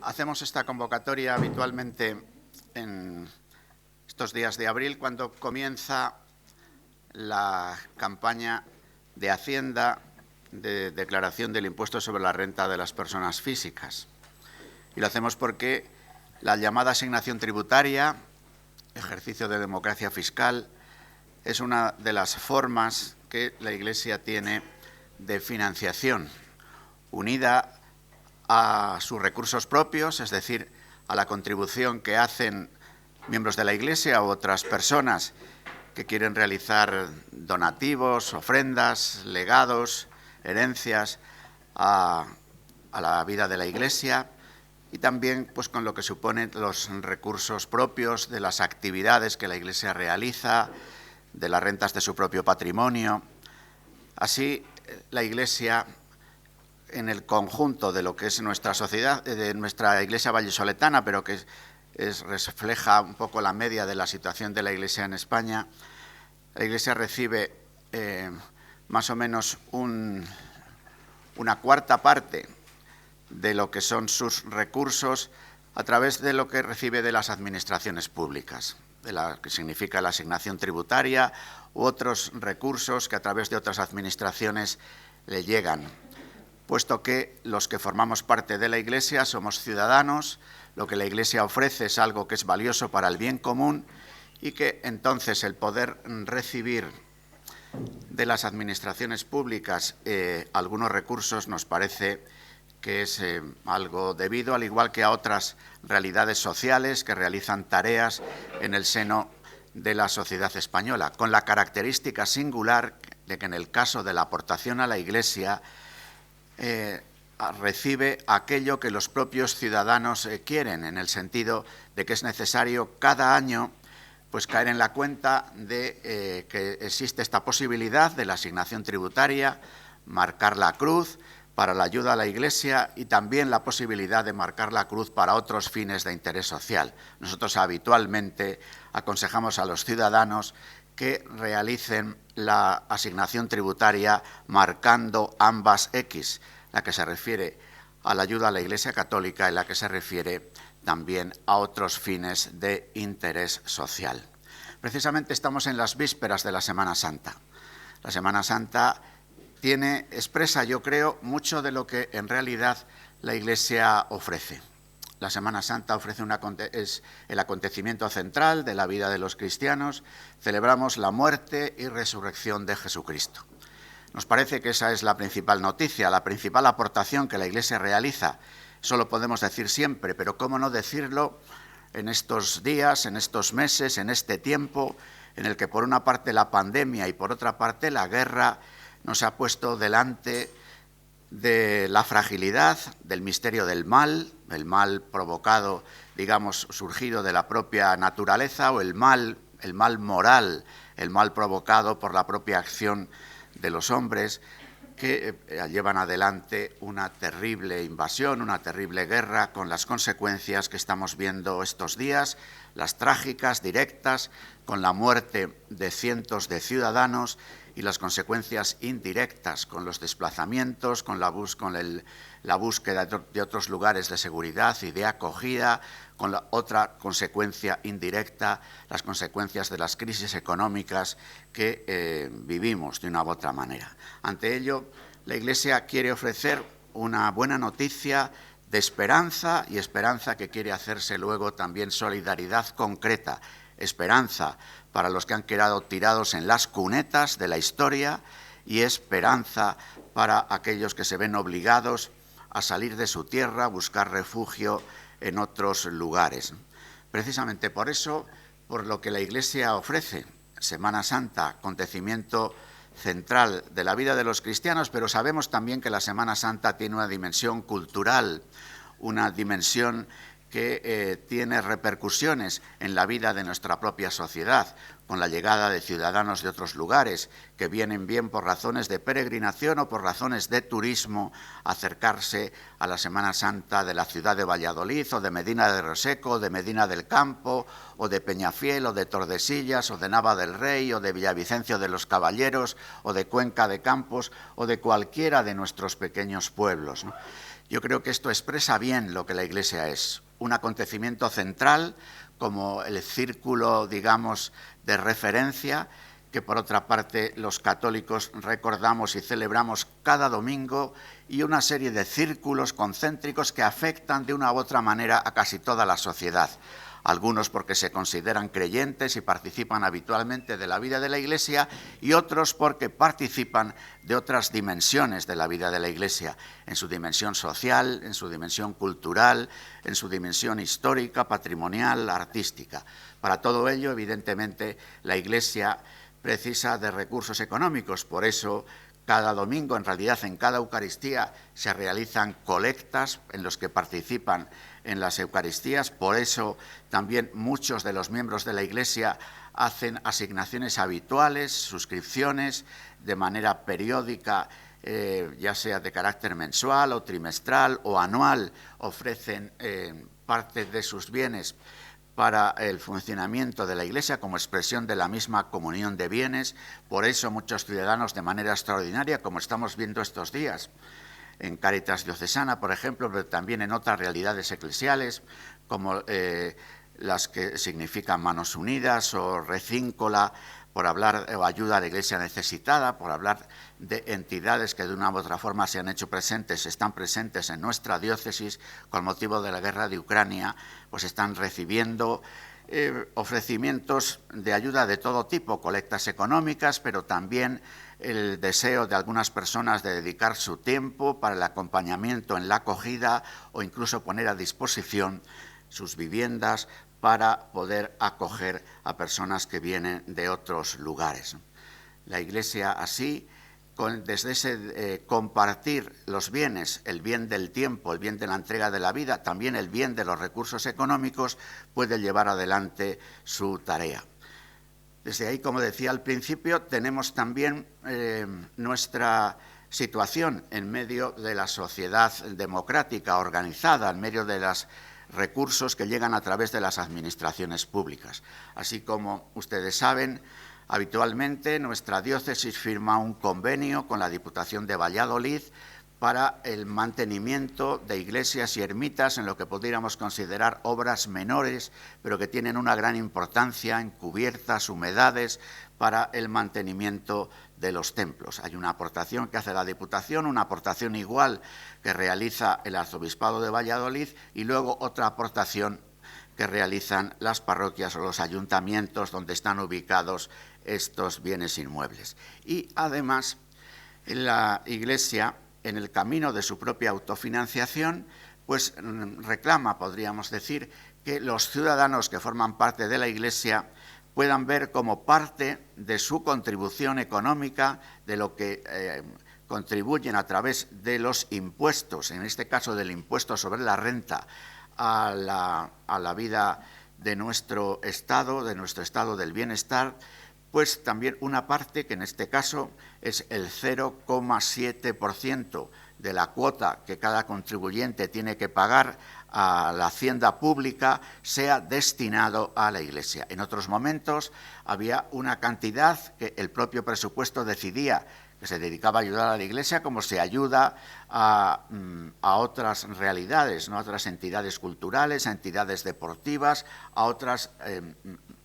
Hacemos esta convocatoria habitualmente en estos días de abril, cuando comienza la campaña de Hacienda de declaración del impuesto sobre la renta de las personas físicas. Y lo hacemos porque la llamada asignación tributaria, ejercicio de democracia fiscal, es una de las formas que la Iglesia tiene de financiación, unida a sus recursos propios, es decir, a la contribución que hacen miembros de la Iglesia u otras personas que quieren realizar donativos, ofrendas, legados, herencias a la vida de la Iglesia, y también pues, con lo que suponen los recursos propios de las actividades que la Iglesia realiza, de las rentas de su propio patrimonio. Así, la Iglesia, en el conjunto de lo que es nuestra sociedad, de nuestra Iglesia vallisoletana, pero que refleja un poco la media de la situación de la Iglesia en España, la Iglesia recibe más o menos una cuarta parte de lo que son sus recursos a través de lo que recibe de las administraciones públicas, de la que significa la asignación tributaria u otros recursos que a través de otras administraciones le llegan, puesto que los que formamos parte de la Iglesia somos ciudadanos, lo que la Iglesia ofrece es algo que es valioso para el bien común y que entonces el poder recibir de las administraciones públicas algunos recursos nos parece que es algo debido, al igual que a otras realidades sociales que realizan tareas en el seno de la sociedad española, con la característica singular de que en el caso de la aportación a la Iglesia recibe aquello que los propios ciudadanos quieren, en el sentido de que es necesario cada año pues caer en la cuenta de que existe esta posibilidad de la asignación tributaria, marcar la cruz para la ayuda a la Iglesia y también la posibilidad de marcar la cruz para otros fines de interés social. Nosotros habitualmente aconsejamos a los ciudadanos que realicen la asignación tributaria marcando ambas X, la que se refiere a la ayuda a la Iglesia Católica y la que se refiere también a otros fines de interés social. Precisamente estamos en las vísperas de la Semana Santa. La Semana Santa expresa, yo creo, mucho de lo que en realidad la Iglesia ofrece. La Semana Santa es el acontecimiento central de la vida de los cristianos. Celebramos la muerte y resurrección de Jesucristo. Nos parece que esa es la principal noticia, la principal aportación que la Iglesia realiza. Eso lo podemos decir siempre, pero ¿cómo no decirlo en estos días, en estos meses, en este tiempo en el que por una parte la pandemia y por otra parte la guerra nos ha puesto delante de la fragilidad, del misterio del mal, el mal provocado, digamos, surgido de la propia naturaleza, o el mal moral, el mal provocado por la propia acción de los hombres que llevan adelante una terrible invasión, una terrible guerra, con las consecuencias que estamos viendo estos días, las trágicas, directas, con la muerte de cientos de ciudadanos y las consecuencias indirectas, con los desplazamientos, con la búsqueda de otros lugares de seguridad y de acogida, con la otra consecuencia indirecta, las consecuencias de las crisis económicas que vivimos de una u otra manera. Ante ello, la Iglesia quiere ofrecer una buena noticia de esperanza, y esperanza que quiere hacerse luego también solidaridad concreta, esperanza para los que han quedado tirados en las cunetas de la historia y esperanza para aquellos que se ven obligados a salir de su tierra, a buscar refugio en otros lugares. Precisamente por eso, por lo que la Iglesia ofrece, Semana Santa, acontecimiento central de la vida de los cristianos, pero sabemos también que la Semana Santa tiene una dimensión cultural, una dimensión que tiene repercusiones en la vida de nuestra propia sociedad, con la llegada de ciudadanos de otros lugares que vienen bien por razones de peregrinación o por razones de turismo a acercarse a la Semana Santa de la ciudad de Valladolid o de Medina de Roseco, o de Medina del Campo, o de Peñafiel, o de Tordesillas, o de Nava del Rey, o de Villavicencio de los Caballeros, o de Cuenca de Campos, o de cualquiera de nuestros pequeños pueblos, ¿no? Yo creo que esto expresa bien lo que la Iglesia es, un acontecimiento central como el círculo, digamos, de referencia que por otra parte los católicos recordamos y celebramos cada domingo, y una serie de círculos concéntricos que afectan de una u otra manera a casi toda la sociedad. Algunos porque se consideran creyentes y participan habitualmente de la vida de la Iglesia, y otros porque participan de otras dimensiones de la vida de la Iglesia, en su dimensión social, en su dimensión cultural, en su dimensión histórica, patrimonial, artística. Para todo ello, evidentemente, la Iglesia precisa de recursos económicos. Por eso, cada domingo, en realidad en cada Eucaristía, se realizan colectas en los que participan en las Eucaristías. Por eso también muchos de los miembros de la Iglesia hacen asignaciones habituales, suscripciones de manera periódica, ya sea de carácter mensual o trimestral o anual, ofrecen parte de sus bienes para el funcionamiento de la Iglesia como expresión de la misma comunión de bienes. Por eso muchos ciudadanos, de manera extraordinaria, como estamos viendo estos días, en Cáritas Diocesana, por ejemplo, pero también en otras realidades eclesiales, como las que significan Manos Unidas o Recíncola, por hablar, o Ayuda a la Iglesia Necesitada, por hablar de entidades que de una u otra forma se han hecho presentes, están presentes en nuestra diócesis con motivo de la guerra de Ucrania, pues están recibiendo ofrecimientos de ayuda de todo tipo, colectas económicas, pero también el deseo de algunas personas de dedicar su tiempo para el acompañamiento en la acogida o incluso poner a disposición sus viviendas para poder acoger a personas que vienen de otros lugares. La Iglesia así, desde ese compartir los bienes, el bien del tiempo, el bien de la entrega de la vida, también el bien de los recursos económicos, puede llevar adelante su tarea. Desde ahí, como decía al principio, tenemos también nuestra situación en medio de la sociedad democrática organizada, en medio de los recursos que llegan a través de las administraciones públicas. Así como ustedes saben, habitualmente nuestra diócesis firma un convenio con la Diputación de Valladolid para el mantenimiento de iglesias y ermitas en lo que podríamos considerar obras menores, pero que tienen una gran importancia en cubiertas, humedades, para el mantenimiento de los templos. Hay una aportación que hace la Diputación, una aportación igual que realiza el Arzobispado de Valladolid, y luego otra aportación que realizan las parroquias o los ayuntamientos donde están ubicados estos bienes inmuebles. Y además, la Iglesia, en el camino de su propia autofinanciación, pues reclama, podríamos decir, que los ciudadanos que forman parte de la Iglesia puedan ver como parte de su contribución económica, de lo que contribuyen a través de los impuestos, en este caso del impuesto sobre la renta, a la vida de nuestro estado del bienestar, pues también una parte que en este caso es el 0,7% de la cuota que cada contribuyente tiene que pagar a la hacienda pública, sea destinado a la Iglesia. En otros momentos había una cantidad que el propio presupuesto decidía que se dedicaba a ayudar a la Iglesia, como se ayuda a otras realidades, ¿no? A otras entidades culturales, a entidades deportivas, a otras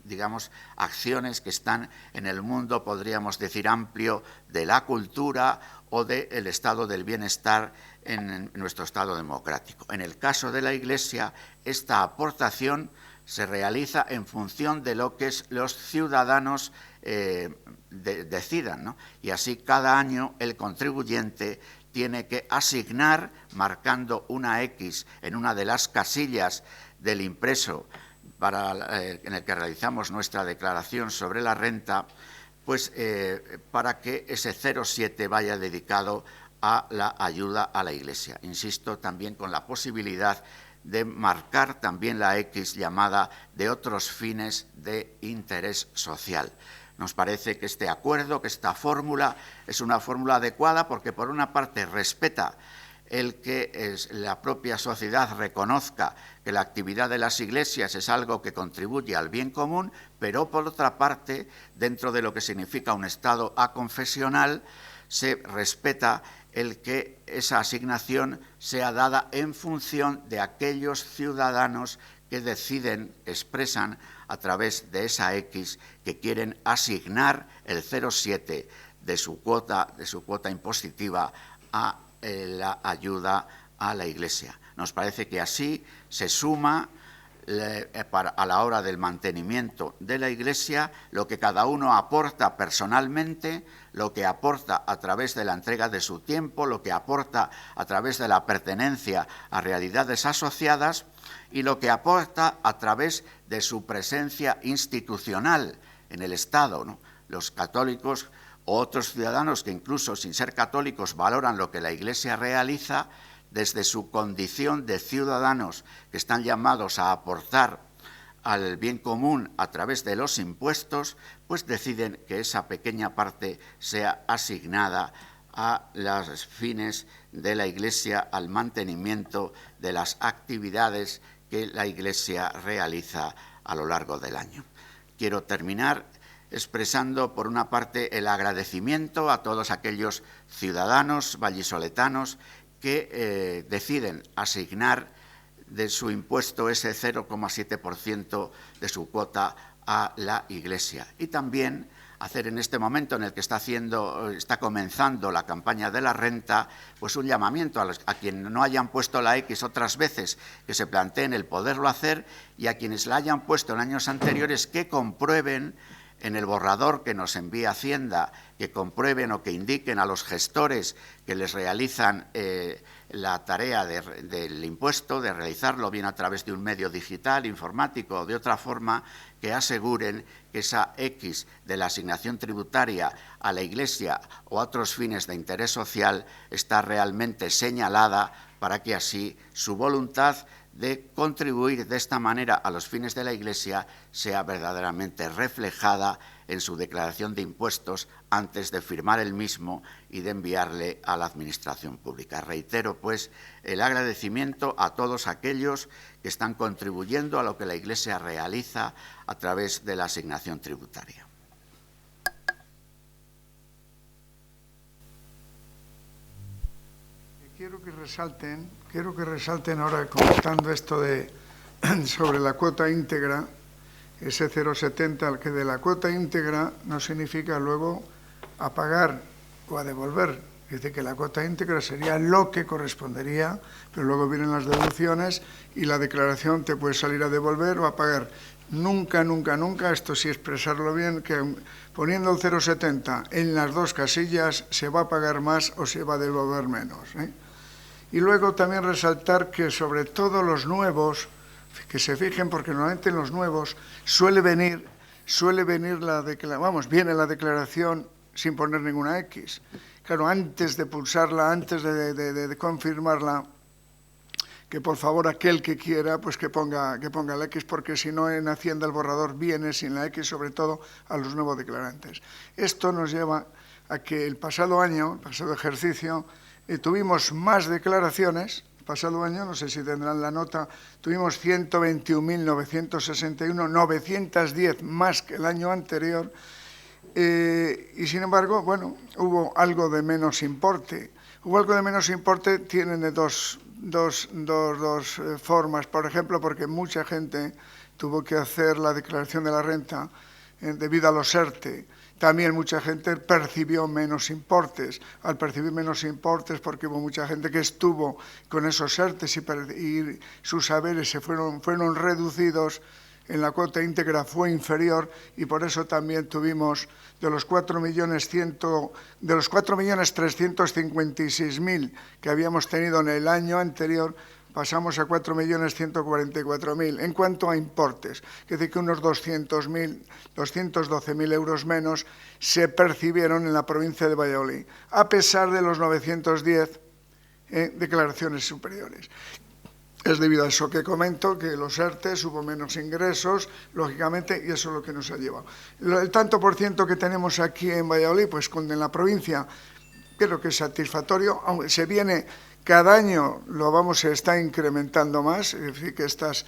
digamos, acciones que están en el mundo, podríamos decir, amplio de la cultura o del estado del bienestar en nuestro estado democrático. En el caso de la Iglesia, esta aportación se realiza en función de lo que los ciudadanos decidan, ¿no? Y así cada año el contribuyente tiene que asignar, marcando una X en una de las casillas del impreso en el que realizamos nuestra declaración sobre la renta, pues para que ese 0,7 vaya dedicado a la ayuda a la Iglesia. Insisto, también con la posibilidad de marcar también la X llamada de otros fines de interés social. Nos parece que este acuerdo, que esta fórmula, es una fórmula adecuada porque, por una parte, respeta el que la propia sociedad reconozca que la actividad de las iglesias es algo que contribuye al bien común, pero por otra parte, dentro de lo que significa un Estado aconfesional, se respeta el que esa asignación sea dada en función de aquellos ciudadanos que deciden, expresan a través de esa X que quieren asignar el 0,7 de su cuota impositiva a la ayuda a la Iglesia. Nos parece que así se suma a la hora del mantenimiento de la Iglesia lo que cada uno aporta personalmente, lo que aporta a través de la entrega de su tiempo, lo que aporta a través de la pertenencia a realidades asociadas y lo que aporta a través de su presencia institucional en el Estado, ¿no? Los católicos o otros ciudadanos que incluso sin ser católicos valoran lo que la Iglesia realiza, desde su condición de ciudadanos que están llamados a aportar al bien común a través de los impuestos, pues deciden que esa pequeña parte sea asignada a los fines de la Iglesia, al mantenimiento de las actividades que la Iglesia realiza a lo largo del año. Quiero terminar expresando, por una parte, el agradecimiento a todos aquellos ciudadanos vallisoletanos que deciden asignar de su impuesto ese 0,7% de su cuota a la Iglesia. Y también hacer en este momento en el que está comenzando la campaña de la renta, pues un llamamiento a quienes no hayan puesto la X otras veces, que se planteen el poderlo hacer, y a quienes la hayan puesto en años anteriores que comprueben en el borrador que nos envía Hacienda, que comprueben o que indiquen a los gestores que les realizan la tarea del impuesto, de realizarlo bien a través de un medio digital, informático o de otra forma, que aseguren que esa X de la asignación tributaria a la Iglesia o a otros fines de interés social está realmente señalada para que así su voluntad de contribuir de esta manera a los fines de la Iglesia sea verdaderamente reflejada en su declaración de impuestos antes de firmar el mismo y de enviarle a la Administración Pública. Reitero, pues, el agradecimiento a todos aquellos que están contribuyendo a lo que la Iglesia realiza a través de la asignación tributaria. Quiero que resalten ahora, comentando esto sobre la cuota íntegra, ese 0,70, que de la cuota íntegra no significa luego a pagar o a devolver. Es decir, que la cuota íntegra sería lo que correspondería, pero luego vienen las deducciones y la declaración te puede salir a devolver o a pagar. Nunca, nunca, nunca, esto sí expresarlo bien, que poniendo el 0,70 en las dos casillas se va a pagar más o se va a devolver menos, ¿eh? Y luego también resaltar que sobre todo los nuevos, que se fijen, porque normalmente en los nuevos viene la declaración sin poner ninguna X. Claro, antes de pulsarla, antes de confirmarla, que por favor aquel que quiera, pues que ponga la X, porque si no en Hacienda el borrador viene sin la X, sobre todo a los nuevos declarantes. Esto nos lleva a que el pasado ejercicio, tuvimos más declaraciones. El pasado año, no sé si tendrán la nota, tuvimos 121.961, 910 más que el año anterior, y sin embargo, bueno, hubo algo de menos importe. Tienen de dos formas. Por ejemplo, porque mucha gente tuvo que hacer la declaración de la renta debido a los ERTE. También mucha gente percibió menos importes. Al percibir menos importes, porque hubo mucha gente que estuvo con esos ERTES y sus haberes fueron reducidos, en la cuota íntegra fue inferior, y por eso también tuvimos de los 4.356.000 que habíamos tenido en el año anterior, pasamos a 4.144.000. En cuanto a importes, es decir, que unos 212.000 euros menos se percibieron en la provincia de Valladolid, a pesar de los 910 declaraciones superiores. Es debido a eso que comento, que los ERTES hubo menos ingresos, lógicamente, y eso es lo que nos ha llevado. El tanto por ciento que tenemos aquí en Valladolid, pues en la provincia, creo que es satisfactorio, aunque se viene Cada año se está incrementando más, es decir, que estas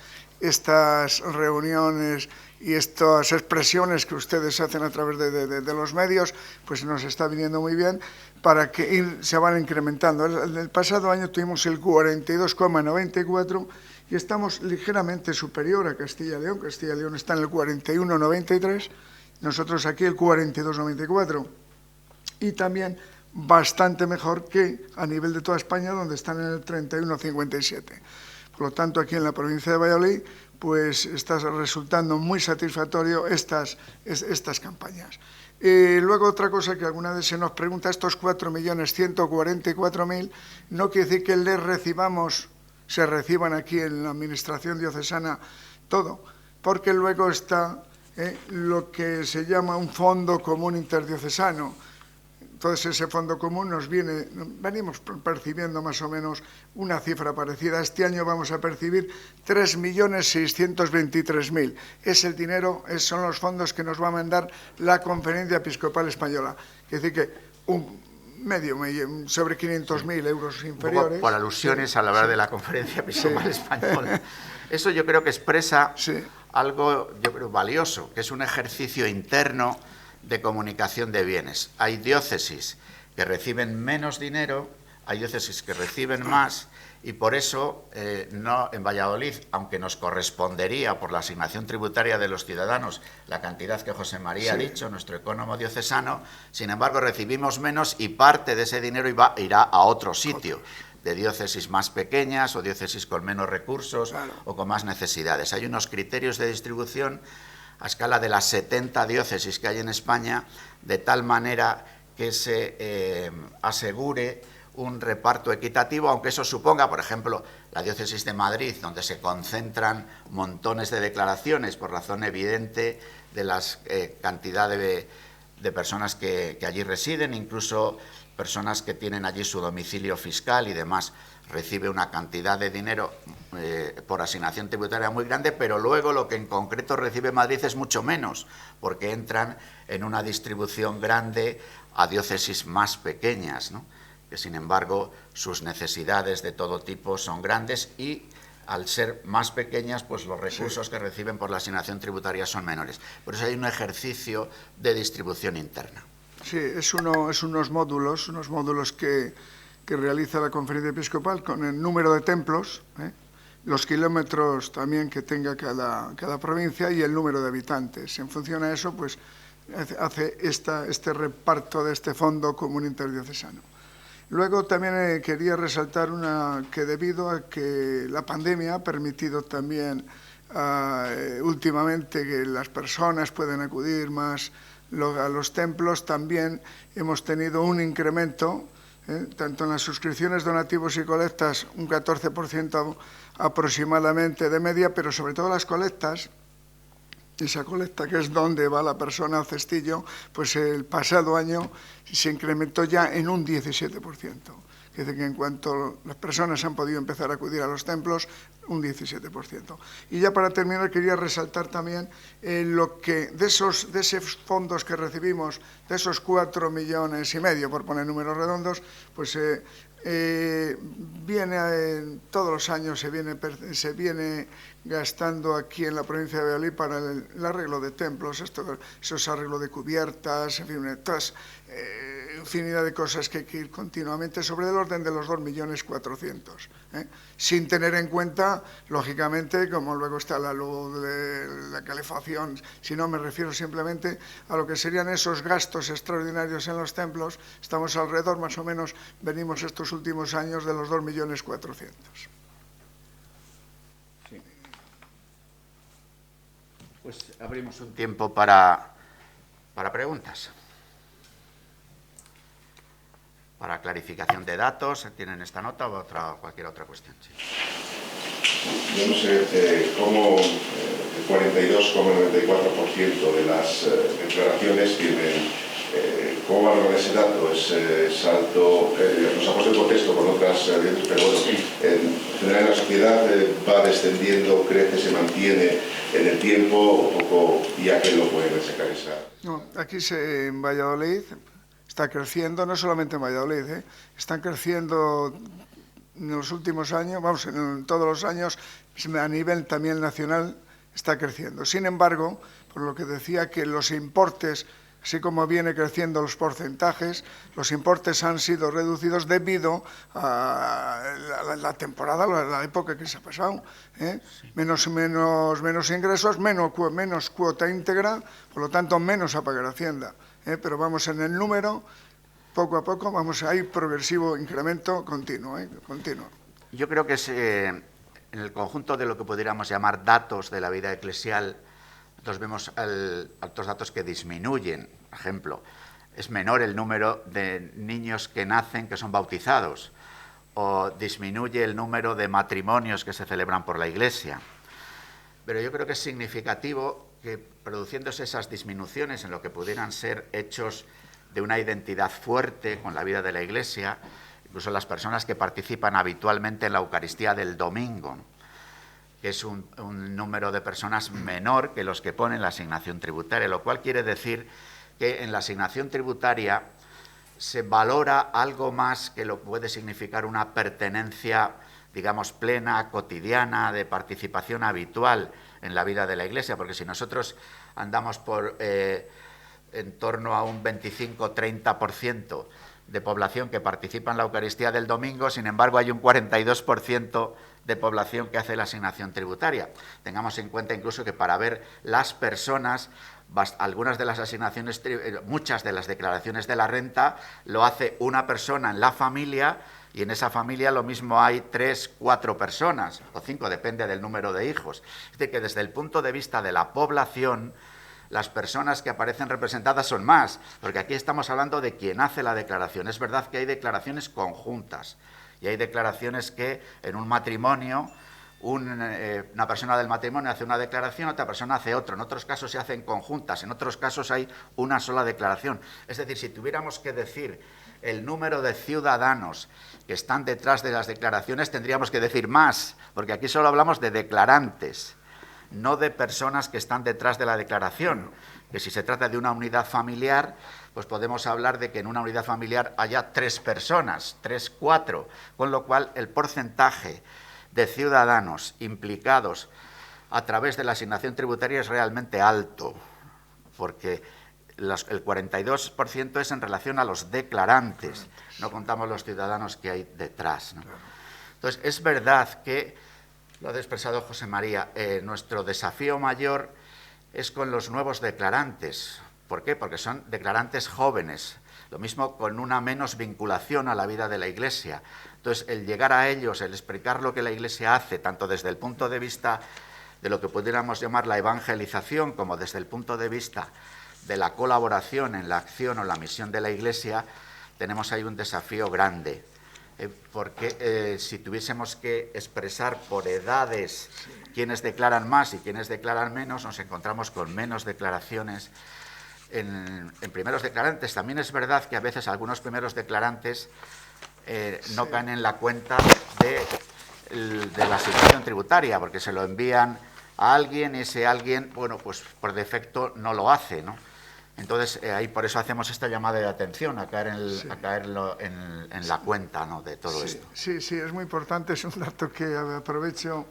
reuniones y estas expresiones que ustedes hacen a través de los medios, pues nos está viniendo muy bien para que se van incrementando. El pasado año tuvimos el 42,94 y estamos ligeramente superior a Castilla y León. Castilla y León está en el 41,93, nosotros aquí el 42,94. Y también bastante mejor que a nivel de toda España, donde están en el 31,57. Por lo tanto, aquí en la provincia de Valladolid, pues está resultando muy satisfactorio estas campañas. Luego, otra cosa que alguna vez se nos pregunta, estos 4.144.000, no quiere decir que se reciban aquí en la Administración diocesana todo, porque luego está lo que se llama un fondo común interdiocesano. Entonces, ese fondo común venimos percibiendo más o menos una cifra parecida. Este año vamos a percibir 3.623.000. Es el dinero, son los fondos que nos va a mandar la Conferencia Episcopal Española. Es decir, que sobre 500.000 euros inferiores. Por alusiones al hablar de la Conferencia Episcopal Española. Eso yo creo que expresa algo, yo creo, valioso, que es un ejercicio interno de comunicación de bienes. Hay diócesis que reciben menos dinero, hay diócesis que reciben más, y por eso en Valladolid, aunque nos correspondería por la asignación tributaria de los ciudadanos la cantidad que José María ha dicho, nuestro ecónomo diocesano, sin embargo recibimos menos y parte de ese dinero irá a otro sitio, de diócesis más pequeñas o diócesis con menos recursos o con más necesidades. Hay unos criterios de distribución a escala de las 70 diócesis que hay en España, de tal manera que se asegure un reparto equitativo, aunque eso suponga, por ejemplo, la diócesis de Madrid, donde se concentran montones de declaraciones por razón evidente de la cantidad de personas que allí residen, incluso personas que tienen allí su domicilio fiscal y demás, recibe una cantidad de dinero por asignación tributaria muy grande, pero luego lo que en concreto recibe Madrid es mucho menos, porque entran en una distribución grande a diócesis más pequeñas, ¿no? Que sin embargo sus necesidades de todo tipo son grandes y al ser más pequeñas, pues los recursos que reciben por la asignación tributaria son menores. Por eso hay un ejercicio de distribución interna. Sí, es unos módulos que realiza la Conferencia Episcopal con el número de templos, los kilómetros también que tenga cada provincia y el número de habitantes. En función a eso, pues hace este reparto de este fondo común interdiocesano. Luego también quería resaltar que debido a que la pandemia ha permitido también últimamente que las personas puedan acudir más a los templos, también hemos tenido un incremento, tanto en las suscripciones, donativos y colectas, un 14% aproximadamente de media, pero sobre todo las colectas, esa colecta que es donde va la persona al cestillo, pues el pasado año se incrementó ya en un 17%. Es decir, que en cuanto las personas han podido empezar a acudir a los templos, un 17%. Y ya para terminar quería resaltar también lo que de esos fondos que recibimos, de esos 4,5 millones, por poner números redondos, pues todos los años se viene gastando aquí en la provincia de Valladolid para el arreglo de templos, esos arreglos de cubiertas, en fin, infinidad de cosas que hay que ir continuamente sobre el orden de los 2.400.000, sin tener en cuenta, lógicamente, como luego está la luz, la calefacción, si no me refiero simplemente a lo que serían esos gastos extraordinarios en los templos, estamos alrededor, más o menos, venimos estos últimos años de los 2.400.000. Sí. Pues abrimos un tiempo para preguntas. Para clarificación de datos, ¿tienen esta nota o cualquier otra cuestión? Sí. Yo no sé cómo el 42,94% de las declaraciones tienen, cómo valoran ese dato, es alto, nos ha puesto en contexto con otras evidencias, pero bueno, en general la sociedad va descendiendo, crece, se mantiene en el tiempo, un poco, y a qué lo pueden sacar esa... No, aquí en Valladolid está creciendo, no solamente en Valladolid, están creciendo en los últimos años, vamos, en todos los años, a nivel también nacional, está creciendo. Sin embargo, por lo que decía que los importes, así como viene creciendo los porcentajes, los importes han sido reducidos debido a la temporada, la época que se ha pasado. Sí. Menos ingresos, menos cuota íntegra, por lo tanto menos a pagar Hacienda. Pero vamos en el número, poco a poco, vamos a ir progresivo incremento continuo. Yo creo que es, en el conjunto de lo que pudiéramos llamar datos de la vida eclesial, nosotros vemos otros datos que disminuyen. Por ejemplo, es menor el número de niños que nacen que son bautizados, o disminuye el número de matrimonios que se celebran por la Iglesia. Pero yo creo que es significativo que, produciéndose esas disminuciones en lo que pudieran ser hechos de una identidad fuerte con la vida de la Iglesia, incluso las personas que participan habitualmente en la Eucaristía del domingo, que es un número de personas menor que los que ponen la asignación tributaria, lo cual quiere decir que en la asignación tributaria se valora algo más que lo que puede significar una pertenencia, digamos, plena, cotidiana, de participación habitual en la vida de la Iglesia, porque si nosotros andamos por en torno a un 25-30% de población que participa en la Eucaristía del domingo, sin embargo hay un 42% de población que hace la asignación tributaria. Tengamos en cuenta incluso que para ver las personas, algunas de las asignaciones, muchas de las declaraciones de la renta lo hace una persona en la familia, y en esa familia lo mismo hay 3, 4 personas, o 5, depende del número de hijos. Es decir, que desde el punto de vista de la población, las personas que aparecen representadas son más, porque aquí estamos hablando de quien hace la declaración. Es verdad que hay declaraciones conjuntas, y hay declaraciones que en un matrimonio una persona del matrimonio hace una declaración, otra persona hace otra. En otros casos se hacen conjuntas, en otros casos hay una sola declaración. Es decir, si tuviéramos que decir el número de ciudadanos que están detrás de las declaraciones, tendríamos que decir más, porque aquí solo hablamos de declarantes, no de personas que están detrás de la declaración, que si se trata de una unidad familiar, pues podemos hablar de que en una unidad familiar haya 3 personas, 3, 4, con lo cual el porcentaje de ciudadanos implicados a través de la asignación tributaria es realmente alto, porque el 42% es en relación a los declarantes, no contamos los ciudadanos que hay detrás, ¿no? Entonces, es verdad que, lo ha expresado José María, nuestro desafío mayor es con los nuevos declarantes. ¿Por qué? Porque son declarantes jóvenes, lo mismo con una menos vinculación a la vida de la Iglesia. Entonces, el llegar a ellos, el explicar lo que la Iglesia hace, tanto desde el punto de vista de lo que pudiéramos llamar la evangelización, como desde el punto de vista de la colaboración en la acción o la misión de la Iglesia, tenemos ahí un desafío grande. Porque si tuviésemos que expresar por edades quienes declaran más y quienes declaran menos, nos encontramos con menos declaraciones en primeros declarantes. También es verdad que a veces algunos primeros declarantes no caen en la cuenta de la asignación tributaria, porque se lo envían a alguien y ese alguien, bueno, pues por defecto no lo hace, ¿no? Entonces, ahí por eso hacemos esta llamada de atención, a caer en la cuenta, ¿no?, de todo esto. Sí, es muy importante, es un dato que aprovecho.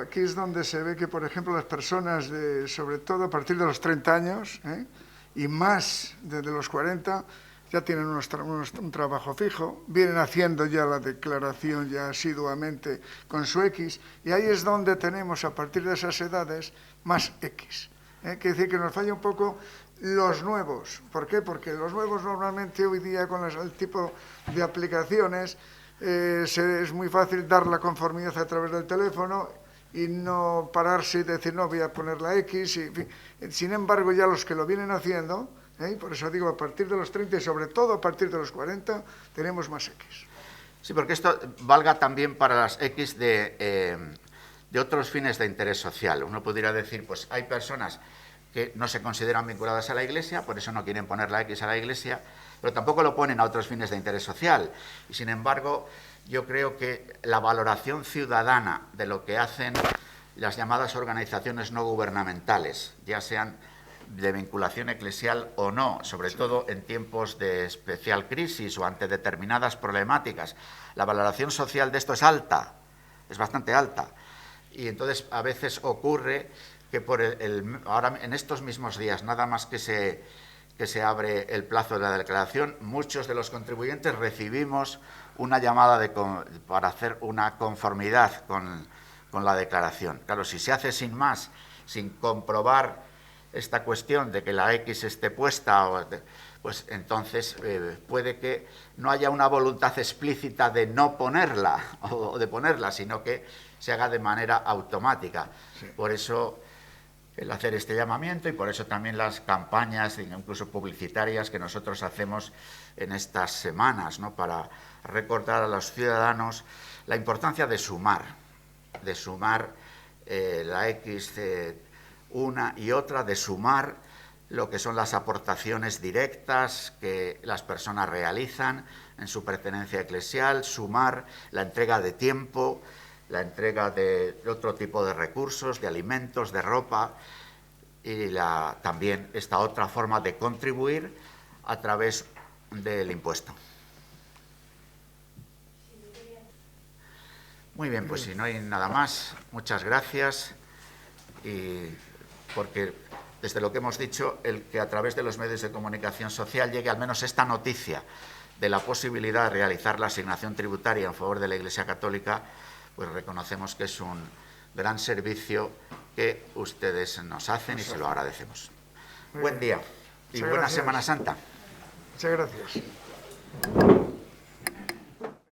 Aquí es donde se ve que, por ejemplo, las personas, sobre todo a partir de los 30 años y más desde los 40, ya tienen un trabajo fijo, vienen haciendo ya la declaración ya asiduamente con su X, y ahí es donde tenemos, a partir de esas edades, más X. Quiere decir que nos falla un poco los nuevos. ¿Por qué? Porque los nuevos normalmente hoy día con el tipo de aplicaciones es muy fácil dar la conformidad a través del teléfono y no pararse y decir, no, voy a poner la X. Sin embargo, ya los que lo vienen haciendo, por eso digo, a partir de los 30 y sobre todo a partir de los 40, tenemos más X. Sí, porque esto valga también para las X de otros fines de interés social. Uno pudiera decir, pues hay personas que no se consideran vinculadas a la Iglesia, por eso no quieren poner la X a la Iglesia, pero tampoco lo ponen a otros fines de interés social. Y sin embargo, yo creo que la valoración ciudadana de lo que hacen las llamadas organizaciones no gubernamentales, ya sean de vinculación eclesial o no, sobre todo en tiempos de especial crisis o ante determinadas problemáticas. La valoración social de esto es alta, es bastante alta. Y entonces a veces ocurre que ahora en estos mismos días, nada más que se abre el plazo de la declaración, muchos de los contribuyentes recibimos una llamada para hacer una conformidad con la declaración. Claro, si se hace sin más, sin comprobar esta cuestión de que la X esté puesta, pues entonces puede que no haya una voluntad explícita de no ponerla o de ponerla, sino que se haga de manera automática. Sí. Por eso el hacer este llamamiento y por eso también las campañas, incluso publicitarias, que nosotros hacemos en estas semanas, ¿no?, para recordar a los ciudadanos la importancia de sumar la X una y otra, de sumar lo que son las aportaciones directas que las personas realizan en su pertenencia eclesial, sumar la entrega de tiempo, la entrega de otro tipo de recursos, de alimentos, de ropa, y también esta otra forma de contribuir a través del impuesto. Muy bien, pues si no hay nada más, muchas gracias. Y porque desde lo que hemos dicho, el que a través de los medios de comunicación social llegue al menos esta noticia de la posibilidad de realizar la asignación tributaria en favor de la Iglesia Católica, pues reconocemos que es un gran servicio que ustedes nos hacen y se lo agradecemos. Buen día y buena Semana Santa. Muchas gracias.